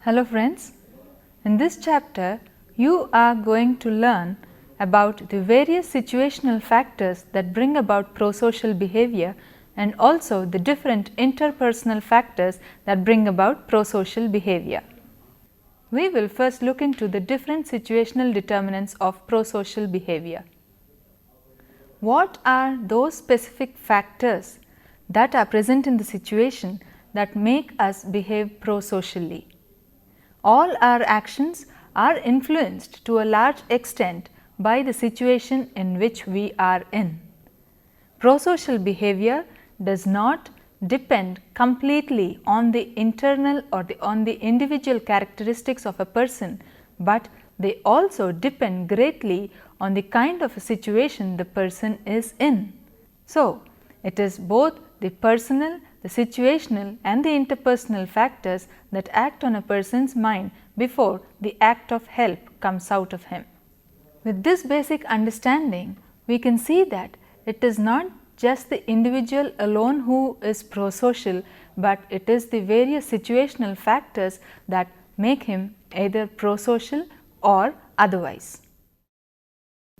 Hello friends, in this chapter you are going to learn about the various situational factors that bring about prosocial behavior and also the different interpersonal factors that bring about prosocial behavior. We will first look into the different situational determinants of prosocial behavior. What are those specific factors that are present in the situation that make us behave prosocially? All our actions are influenced to a large extent by the situation in which we are in. Prosocial behavior does not depend completely on the internal or on the individual characteristics of a person, but they also depend greatly on the kind of a situation the person is in. So, it is both the personal, the situational and the interpersonal factors that act on a person's mind before the act of help comes out of him. With this basic understanding, we can see that it is not just the individual alone who is prosocial, but it is the various situational factors that make him either prosocial or otherwise.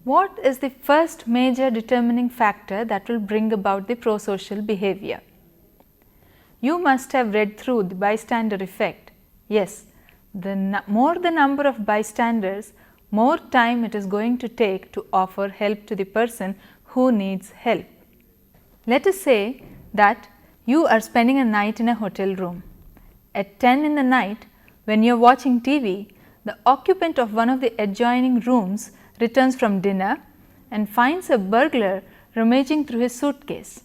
What is the first major determining factor that will bring about the prosocial behavior? You must have read through the bystander effect. Yes, more the number of bystanders, more time it is going to take to offer help to the person who needs help. Let us say that you are spending a night in a hotel room. At 10 in the night, when you are watching TV, the occupant of one of the adjoining rooms returns from dinner and finds a burglar rummaging through his suitcase.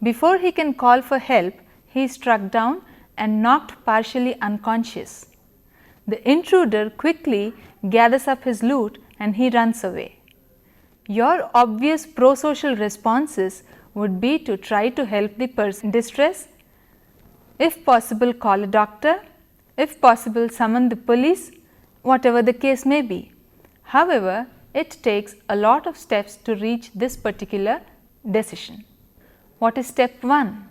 Before he can call for help, he is struck down and knocked partially unconscious. The intruder quickly gathers up his loot and he runs away. Your obvious prosocial responses would be to try to help the person in distress, if possible call a doctor, if possible summon the police, whatever the case may be. However, it takes a lot of steps to reach this particular decision. What is step 1?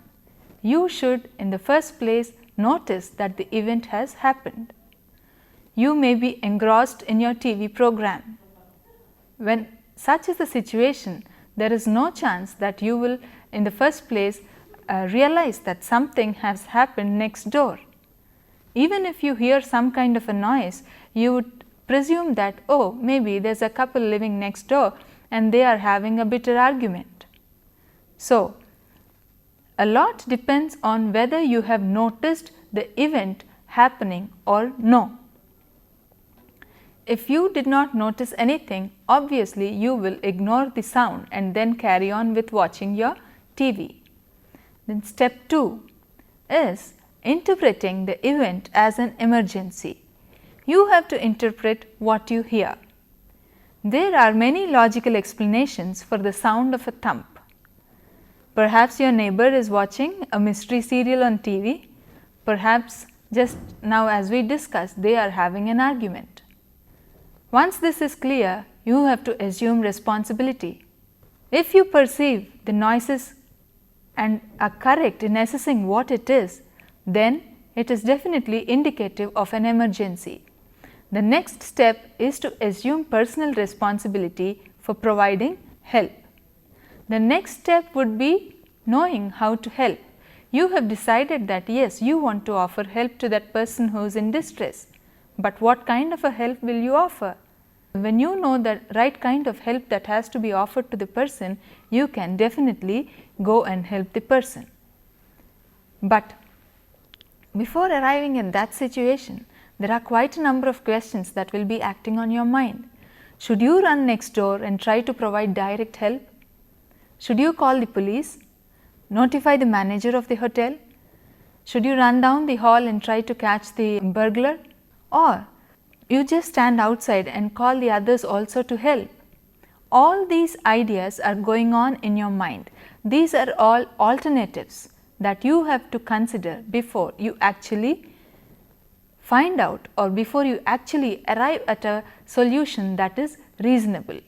You should in the first place notice that the event has happened. You may be engrossed in your TV program. When such is the situation, there is no chance that you will in the first place realize that something has happened next door. Even if you hear some kind of a noise, you would presume that, oh, maybe there is a couple living next door and they are having a bitter argument. So, a lot depends on whether you have noticed the event happening or no. If you did not notice anything, obviously you will ignore the sound and then carry on with watching your TV. Then step 2 is interpreting the event as an emergency. You have to interpret what you hear. There are many logical explanations for the sound of a thump. Perhaps your neighbor is watching a mystery serial on TV. Perhaps just now, as we discussed, they are having an argument. Once this is clear, you have to assume responsibility. If you perceive the noises and are correct in assessing what it is, then it is definitely indicative of an emergency. The next step is to assume personal responsibility for providing help. The next step would be knowing how to help. You have decided that yes, you want to offer help to that person who is in distress, but what kind of a help will you offer? When you know the right kind of help that has to be offered to the person, you can definitely go and help the person. But before arriving at that situation, there are quite a number of questions that will be acting on your mind. Should you run next door and try to provide direct help? Should you call the police? Notify the manager of the hotel? Should you run down the hall and try to catch the burglar? Or you just stand outside and call the others also to help? All these ideas are going on in your mind. These are all alternatives that you have to consider before you actually find out or before you actually arrive at a solution that is reasonable.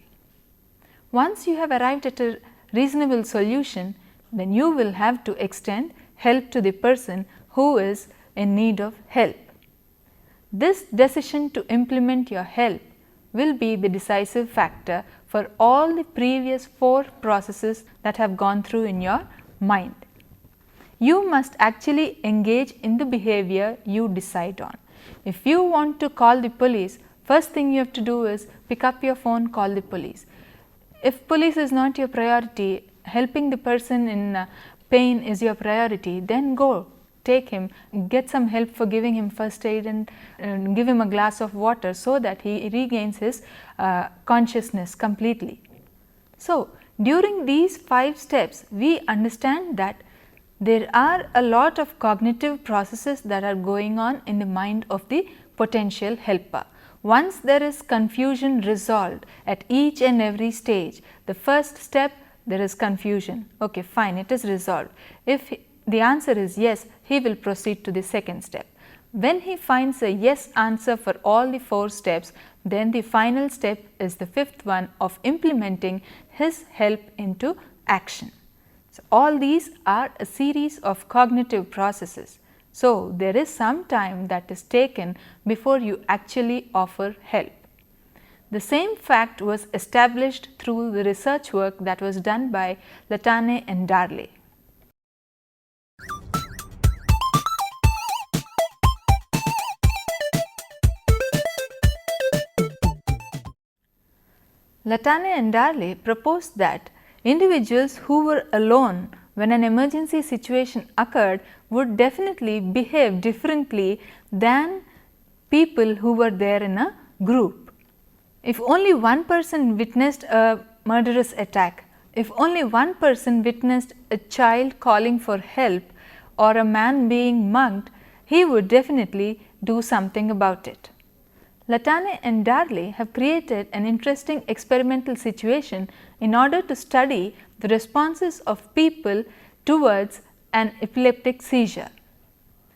Once you have arrived at a reasonable solution, then you will have to extend help to the person who is in need of help. This decision to implement your help will be the decisive factor for all the previous 4 processes that have gone through in your mind. You must actually engage in the behavior you decide on. If you want to call the police, first thing you have to do is pick up your phone, call the police. If police is not your priority, helping the person in pain is your priority, then go take him, get some help for giving him first aid and give him a glass of water so that he regains his consciousness completely. So, during these 5 steps, we understand that there are a lot of cognitive processes that are going on in the mind of the potential helper. Once there is confusion resolved at each and every stage, the first step there is confusion, okay fine, it is resolved. If the answer is yes, he will proceed to the second step. When he finds a yes answer for all the 4 steps, then the final step is the 5th one of implementing his help into action. So, all these are a series of cognitive processes. So, there is some time that is taken before you actually offer help. The same fact was established through the research work that was done by Latane and Darley. Latane and Darley proposed that individuals who were alone when an emergency situation occurred would definitely behave differently than people who were there in a group. If only one person witnessed a murderous attack, if only one person witnessed a child calling for help or a man being mugged, he would definitely do something about it. Latane and Darley have created an interesting experimental situation in order to study the responses of people towards an epileptic seizure.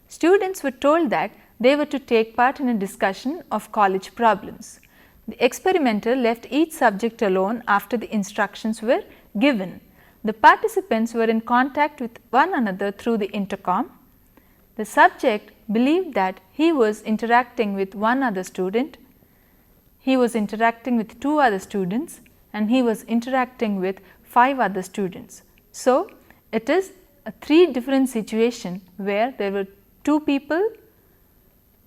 Students were told that they were to take part in a discussion of college problems. The experimenter left each subject alone after the instructions were given. The participants were in contact with one another through the intercom. The subject believed that he was interacting with one other student, he was interacting with 2 other students, and he was interacting with 5 other students. So, it is a 3 different situation where there were 2 people,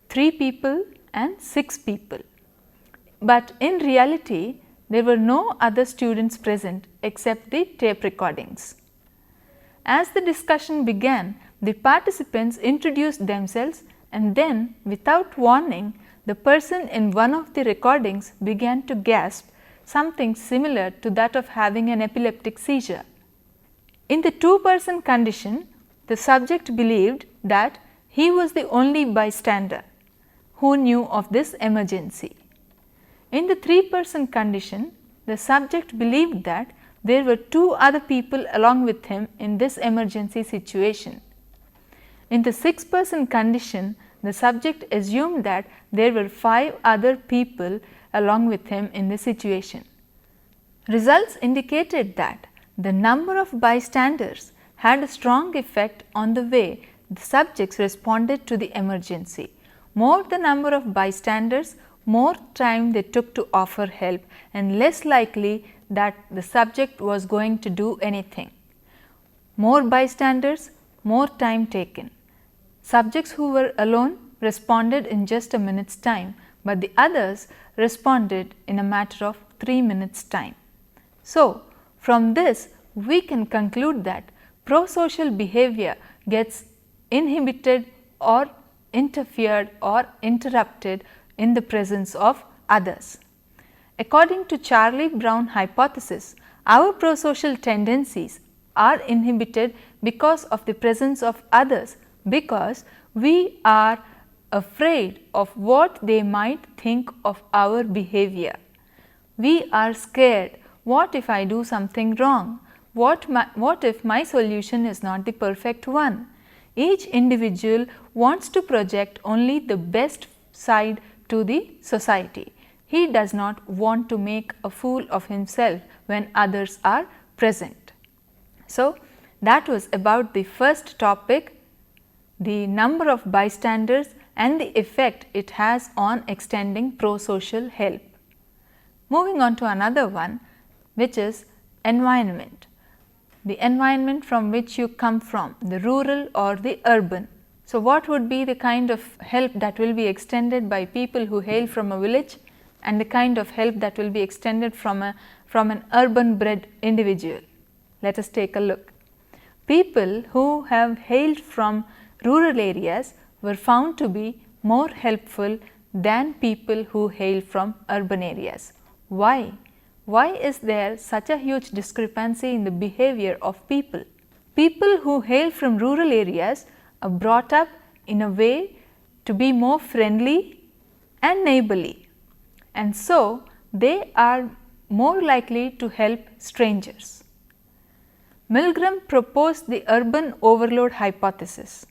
3 people and 6 people. But in reality, there were no other students present except the tape recordings. As the discussion began, the participants introduced themselves, and then without warning, the person in one of the recordings began to gasp, something similar to that of having an epileptic seizure. In the 2-person condition, the subject believed that he was the only bystander who knew of this emergency. In the 3-person condition, the subject believed that there were 2 other people along with him in this emergency situation. In the 6-person condition, the subject assumed that there were 5 other people along with him in the situation. Results indicated that the number of bystanders had a strong effect on the way the subjects responded to the emergency. More the number of bystanders, more time they took to offer help, and less likely that the subject was going to do anything. More bystanders, more time taken. Subjects who were alone responded in just a minute's time, but the others responded in a matter of 3 minutes' time. So, from this we can conclude that prosocial behavior gets inhibited or interfered or interrupted in the presence of others. According to Charlie Brown hypothesis, our prosocial tendencies are inhibited because of the presence of others, because we are afraid of what they might think of our behavior. We are scared, what if I do something wrong? What if my solution is not the perfect one? Each individual wants to project only the best side to the society. He does not want to make a fool of himself when others are present. So, that was about the first topic, the number of bystanders and the effect it has on extending prosocial help. Moving on to another one, which is environment. The environment from which you come from, the rural or the urban. So, what would be the kind of help that will be extended by people who hail from a village and the kind of help that will be extended from an urban bred individual? Let us take a look. People who have hailed from rural areas were found to be more helpful than people who hail from urban areas. Why? Why is there such a huge discrepancy in the behavior of people? People who hail from rural areas are brought up in a way to be more friendly and neighborly, and so they are more likely to help strangers. Milgram proposed the urban overload hypothesis.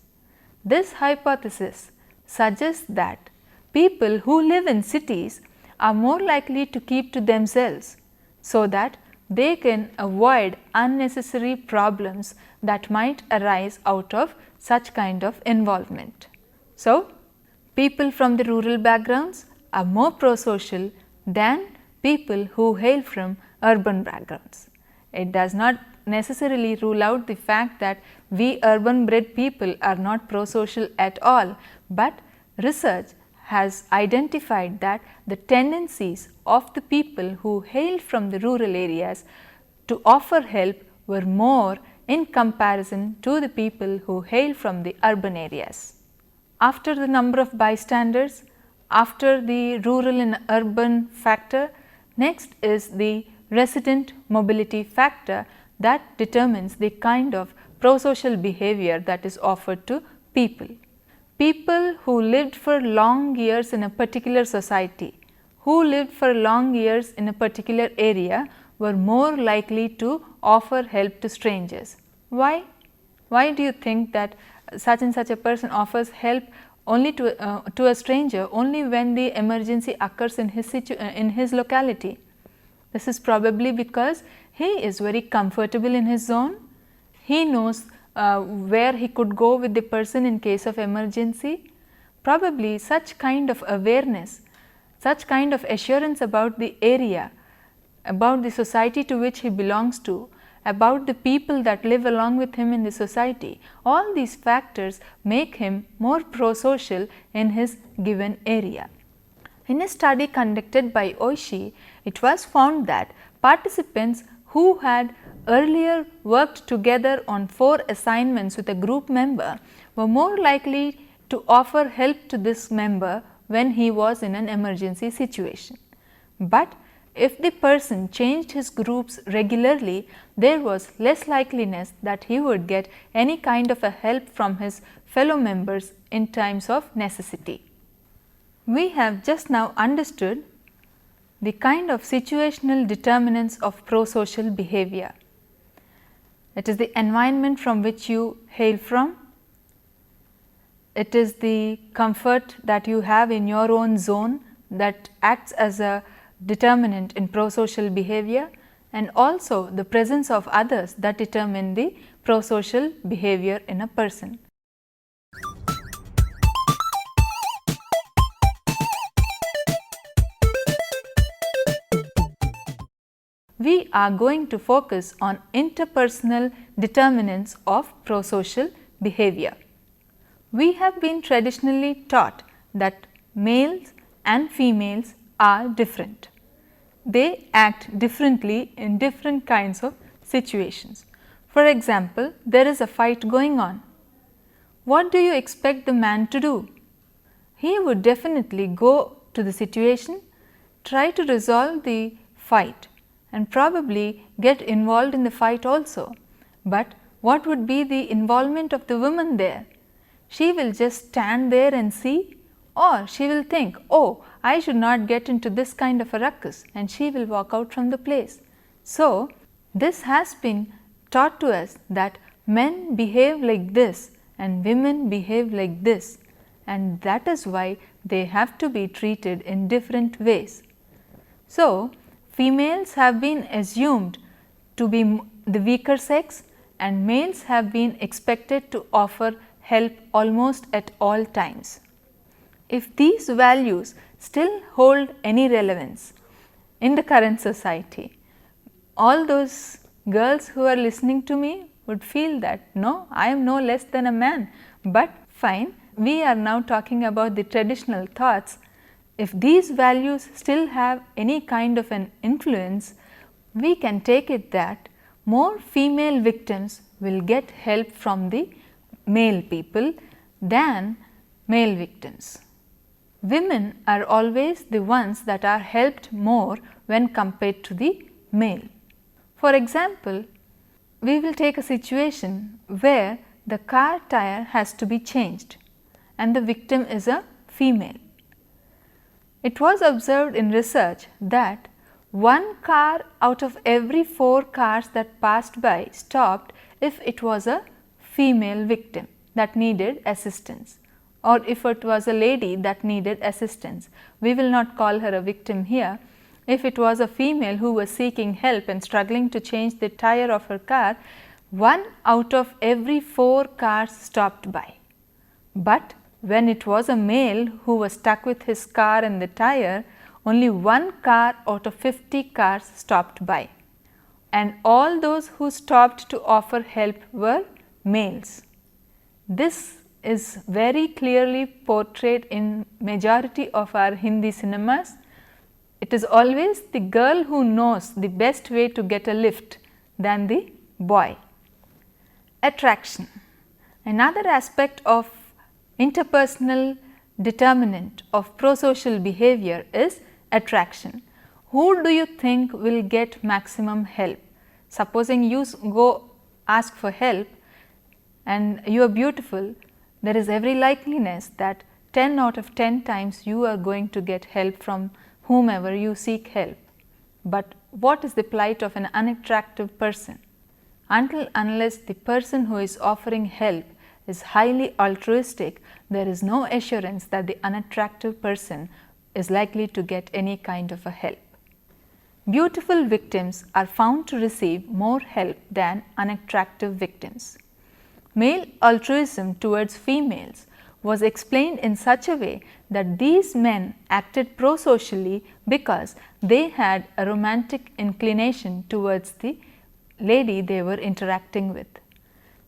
This hypothesis suggests that people who live in cities are more likely to keep to themselves so that they can avoid unnecessary problems that might arise out of such kind of involvement. So, people from the rural backgrounds are more prosocial than people who hail from urban backgrounds. It does not necessarily rule out the fact that we urban bred people are not prosocial at all, but research has identified that the tendencies of the people who hailed from the rural areas to offer help were more in comparison to the people who hail from the urban areas. After the number of bystanders, after the rural and urban factor, next is the resident mobility factor that determines the kind of prosocial behavior that is offered to people. People who lived for long years in a particular society, who lived for long years in a particular area, were more likely to offer help to strangers. Why? Why do you think that such and such a person offers help only to a stranger only when the emergency occurs in his locality? This is probably because he is very comfortable in his zone. He knows where he could go with the person in case of emergency. Probably such kind of awareness, such kind of assurance about the area, about the society to which he belongs to, about the people that live along with him in the society, all these factors make him more prosocial in his given area. In a study conducted by Oishi, it was found that participants who had earlier worked together on 4 assignments with a group member were more likely to offer help to this member when he was in an emergency situation. But if the person changed his groups regularly, there was less likeliness that he would get any kind of a help from his fellow members in times of necessity. We have just now understood the kind of situational determinants of prosocial behavior. It is the environment from which you hail from. It is the comfort that you have in your own zone that acts as a determinant in prosocial behavior, and also the presence of others that determine the prosocial behavior in a person. We are going to focus on interpersonal determinants of prosocial behavior. We have been traditionally taught that males and females are different. They act differently in different kinds of situations. For example, there is a fight going on. What do you expect the man to do? He would definitely go to the situation, try to resolve the fight, and probably get involved in the fight also. But what would be the involvement of the woman there? She will just stand there and see, or she will think, oh, I should not get into this kind of a ruckus, and she will walk out from the place. So, this has been taught to us that men behave like this and women behave like this, and that is why they have to be treated in different ways. So, females have been assumed to be the weaker sex and males have been expected to offer help almost at all times. if these values still hold any relevance in the current society, all those girls who are listening to me would feel that no, I am no less than a man, but fine, we are now talking about the traditional thoughts. If these values still have any kind of an influence, we can take it that more female victims will get help from the male people than male victims. Women are always the ones that are helped more when compared to the male. For example, we will take a situation where the car tire has to be changed and the victim is a female. It was observed in research that 1 car out of every 4 cars that passed by stopped if it was a female victim that needed assistance, or if it was a lady that needed assistance. We will not call her a victim here. If it was a female who was seeking help and struggling to change the tire of her car, 1 out of every 4 cars stopped by. But when it was a male who was stuck with his car and the tire, only 1 car out of 50 cars stopped by, and all those who stopped to offer help were males. This is very clearly portrayed in majority of our Hindi cinemas. It is always the girl who knows the best way to get a lift than the boy. Attraction. Another aspect of interpersonal determinant of prosocial behavior is attraction. Who do you think will get maximum help? Supposing you go ask for help and you are beautiful, there is every likeliness that 10 out of 10 times you are going to get help from whomever you seek help. But what is the plight of an unattractive person? Until unless the person who is offering help is highly altruistic, there is no assurance that the unattractive person is likely to get any kind of a help. Beautiful victims are found to receive more help than unattractive victims. Male altruism towards females was explained in such a way that these men acted prosocially because they had a romantic inclination towards the lady they were interacting with.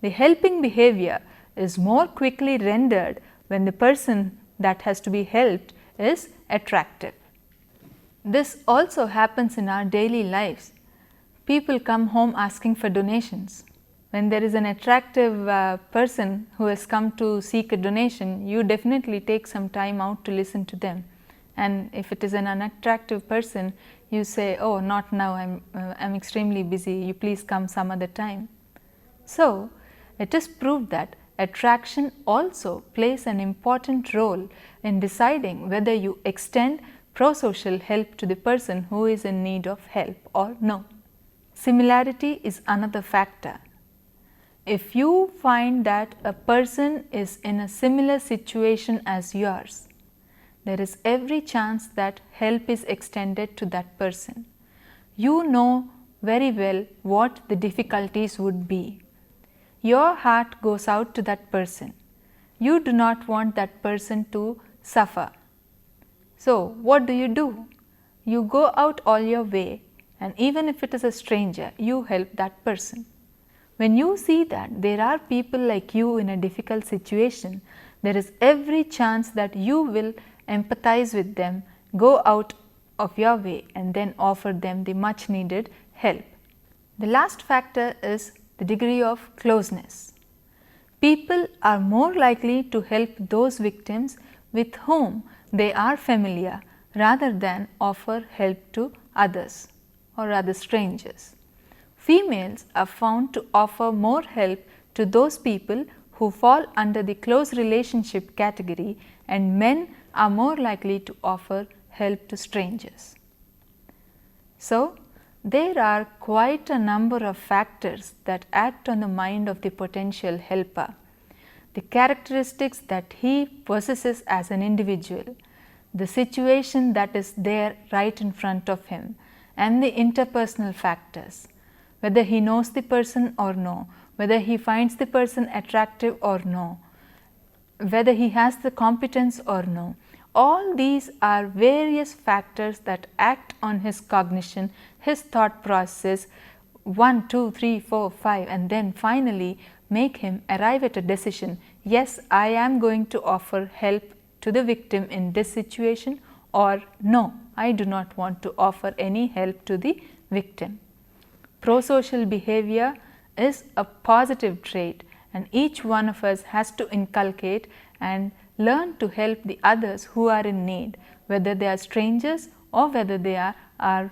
The helping behavior is more quickly rendered when the person that has to be helped is attractive. This also happens in our daily lives. People come home asking for donations. When there is an attractive person who has come to seek a donation, you definitely take some time out to listen to them. And if it is an unattractive person, you say, oh, not now, I'm extremely busy, you please come some other time. So, it is proved that attraction also plays an important role in deciding whether you extend prosocial help to the person who is in need of help or no. Similarity is another factor. If you find that a person is in a similar situation as yours, there is every chance that help is extended to that person. You know very well what the difficulties would be. Your heart goes out to that person. You do not want that person to suffer. So, what do? You go out all your way, and even if it is a stranger, you help that person. When you see that there are people like you in a difficult situation, there is every chance that you will empathize with them, go out of your way and then offer them the much needed help. The last factor is the degree of closeness. People are more likely to help those victims with whom they are familiar rather than offer help to others or rather strangers. Females are found to offer more help to those people who fall under the close relationship category, and men are more likely to offer help to strangers. So, there are quite a number of factors that act on the mind of the potential helper. The characteristics that he possesses as an individual, the situation that is there right in front of him, and the interpersonal factors, whether he knows the person or no, whether he finds the person attractive or no, whether he has the competence or no. All these are various factors that act on his cognition, his thought process, 1, 2, 3, 4, 5, and then finally make him arrive at a decision. Yes, I am going to offer help to the victim in this situation, or no, I do not want to offer any help to the victim. Prosocial behavior is a positive trait, and each one of us has to inculcate and learn to help the others who are in need, whether they are strangers or whether they are our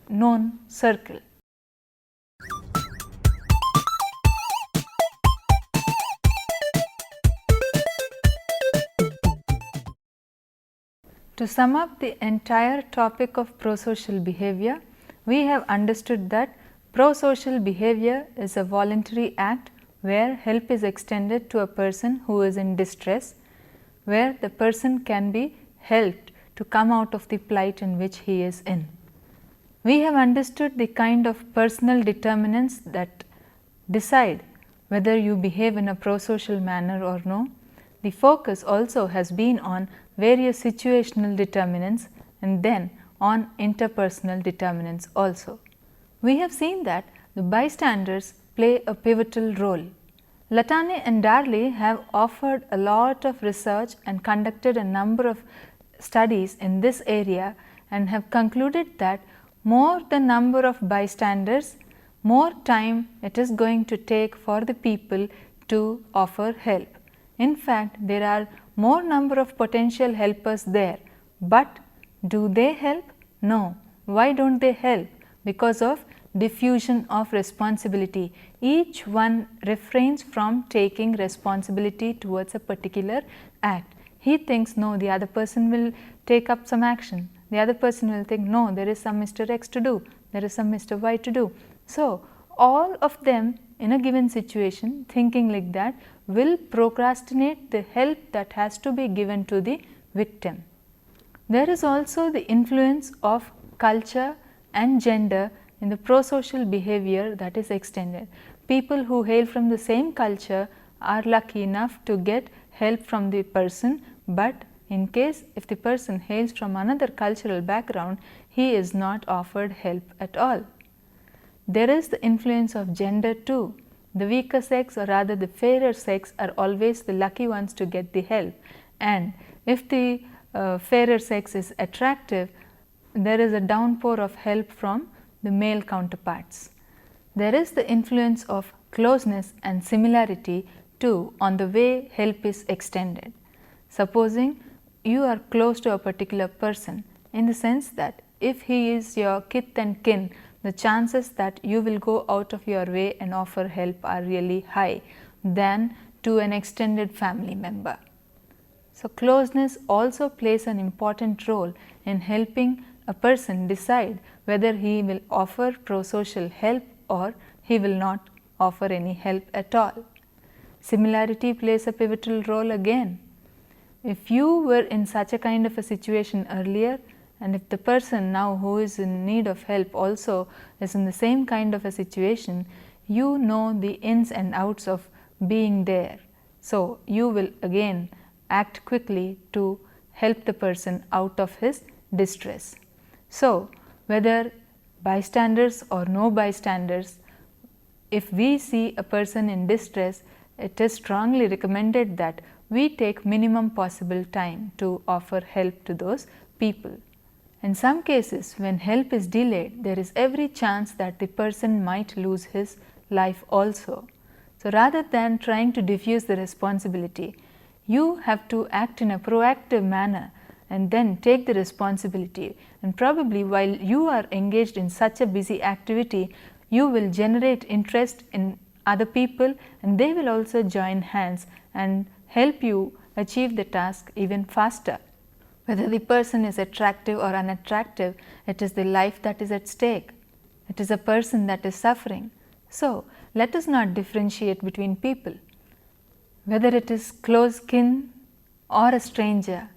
known circle. To sum up the entire topic of prosocial behavior, we have understood that prosocial behavior is a voluntary act where help is extended to a person who is in distress, where the person can be helped to come out of the plight in which he is in. We have understood the kind of personal determinants that decide whether you behave in a prosocial manner or no. The focus also has been on various situational determinants and then on interpersonal determinants also. We have seen that the bystanders play a pivotal role. Latane and Darley have offered a lot of research and conducted a number of studies in this area and have concluded that more the number of bystanders, more time it is going to take for the people to offer help. In fact, there are more number of potential helpers there, but do they help? No. Why don't they help? Because of diffusion of responsibility. Each one refrains from taking responsibility towards a particular act. He thinks, no, the other person will take up some action. The other person will think, no, there is some Mr. X to do, there is some Mr. Y to do. So, all of them in a given situation thinking like that will procrastinate the help that has to be given to the victim. There is also the influence of culture and gender in the prosocial behavior that is extended. People who hail from the same culture are lucky enough to get help from the person, but in case if the person hails from another cultural background, he is not offered help at all. There is the influence of gender too. The weaker sex, or rather the fairer sex, are always the lucky ones to get the help, and if the fairer sex is attractive, there is a downpour of help from the male counterparts. There is the influence of closeness and similarity too on the way help is extended. Supposing you are close to a particular person, in the sense that if he is your kith and kin, the chances that you will go out of your way and offer help are really high than to an extended family member. So, closeness also plays an important role in helping a person decide whether he will offer prosocial help or he will not offer any help at all. Similarity plays a pivotal role again. If you were in such a kind of a situation earlier, and if the person now who is in need of help also is in the same kind of a situation, you know the ins and outs of being there. So, you will again act quickly to help the person out of his distress. So, whether bystanders or no bystanders, if we see a person in distress, it is strongly recommended that we take minimum possible time to offer help to those people. In some cases, when help is delayed, there is every chance that the person might lose his life also. So, rather than trying to diffuse the responsibility, you have to act in a proactive manner and then take the responsibility, and probably while you are engaged in such a busy activity, you will generate interest in other people and they will also join hands and help you achieve the task even faster. Whether the person is attractive or unattractive, it is the life that is at stake. It is a person that is suffering. So, let us not differentiate between people. Whether it is close kin or a stranger,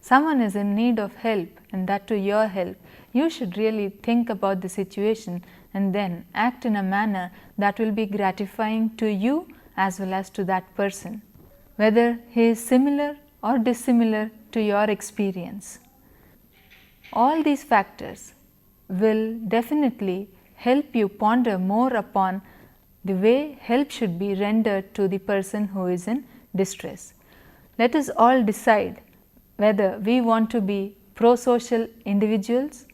someone is in need of help, and that to your help, you should really think about the situation and then act in a manner that will be gratifying to you as well as to that person. Whether he is similar or dissimilar to your experience. All these factors will definitely help you ponder more upon the way help should be rendered to the person who is in distress. Let us all decide whether we want to be prosocial individuals,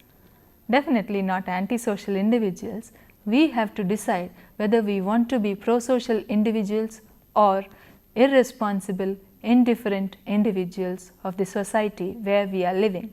definitely not antisocial individuals. We have to decide whether we want to be prosocial individuals or irresponsible, indifferent individuals of the society where we are living.